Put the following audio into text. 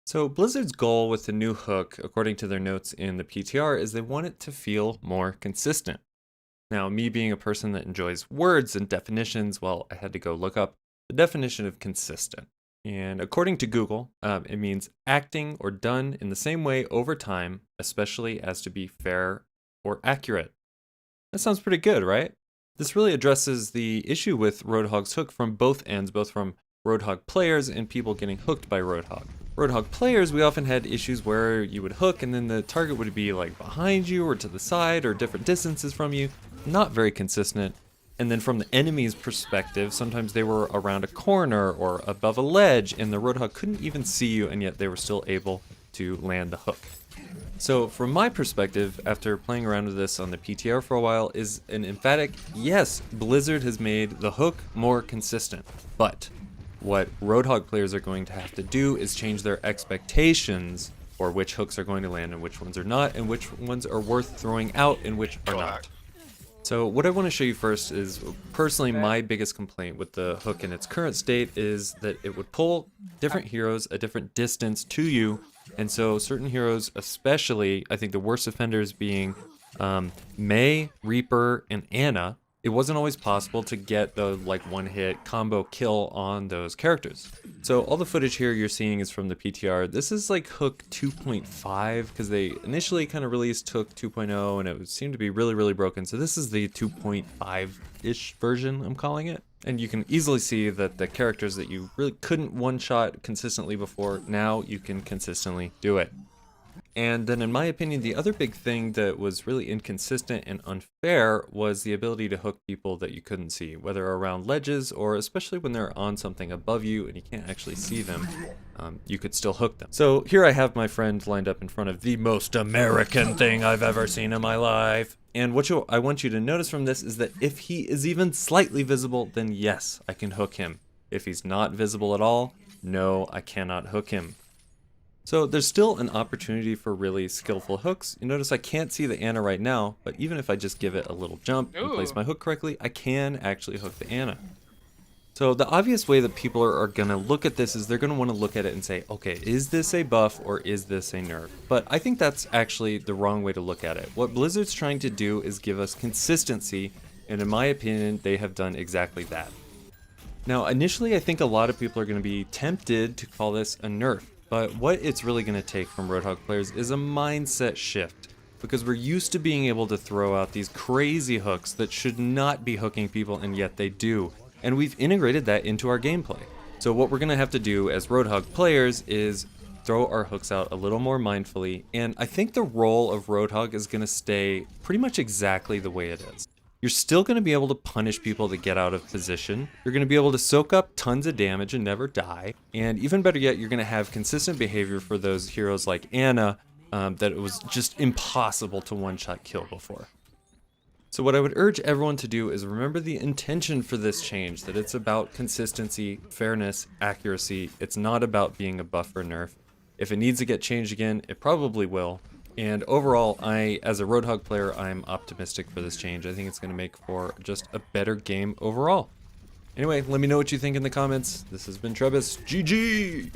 So Blizzard's goal with the new hook, according to their notes in the PTR, is they want it to feel more consistent. Now, me being a person that enjoys words and definitions, well, I had to go look up the definition of consistent. And according to Google, it means acting or done in the same way over time, especially as to be fair or accurate. That sounds pretty good, right? This really addresses the issue with Roadhog's hook from both ends, both from Roadhog players and people getting hooked by Roadhog. Roadhog players, we often had issues where you would hook and then the target would be like behind you or to the side or different distances from you. Not very consistent. And then from the enemy's perspective, sometimes they were around a corner or above a ledge and the Roadhog couldn't even see you, and yet they were still able to land the hook. So from my perspective, after playing around with this on the PTR for a while, is an emphatic yes, Blizzard has made the hook more consistent. But what Roadhog players are going to have to do is change their expectations for which hooks are going to land and which ones are not, and which ones are worth throwing out and which are not. So what I want to show you first is, personally, my biggest complaint with the hook in its current state is that it would pull different heroes a different distance to you. And so certain heroes, especially, I think the worst offenders being Mei, Reaper, and Ana, it wasn't always possible to get the one-hit combo kill on those characters. So all the footage here you're seeing is from the PTR. This is like Hook 2.5 because they initially kind of released Hook 2.0 and it seemed to be really broken. So this is the 2.5-ish version, I'm calling it. And you can easily see that the characters that you really couldn't one-shot consistently before, now you can consistently do it. And then in my opinion, the other big thing that was really inconsistent and unfair was the ability to hook people that you couldn't see, whether around ledges or especially when they're on something above you and you can't actually see them, you could still hook them. So here I have my friend lined up in front of the most American thing I've ever seen in my life. And what I want you to notice from this is that if he is even slightly visible, then yes, I can hook him. If he's not visible at all, no, I cannot hook him. So there's still an opportunity for really skillful hooks. You notice I can't see the Ana right now, but even if I just give it a little jump and place my hook correctly, I can actually hook the Ana. So the obvious way that people are going to look at this is they're going to want to look at it and say, okay, is this a buff or is this a nerf? But I think that's actually the wrong way to look at it. What Blizzard's trying to do is give us consistency, and in my opinion, they have done exactly that. Now, initially, I think a lot of people are going to be tempted to call this a nerf. But what it's really going to take from Roadhog players is a mindset shift, because we're used to being able to throw out these crazy hooks that should not be hooking people, and yet they do. And we've integrated that into our gameplay. So what we're going to have to do as Roadhog players is throw our hooks out a little more mindfully, and I think the role of Roadhog is going to stay pretty much exactly the way it is. You're still going to be able to punish people that get out of position. You're going to be able to soak up tons of damage and never die. And even better yet, you're going to have consistent behavior for those heroes like Ana that it was just impossible to one-shot kill before. So what I would urge everyone to do is remember the intention for this change, that it's about consistency, fairness, accuracy. It's not about being a buff or nerf. If it needs to get changed again, it probably will. And overall, as a Roadhog player, I'm optimistic for this change. I think it's going to make for just a better game overall. Anyway, let me know what you think in the comments. This has been Trebus. GG!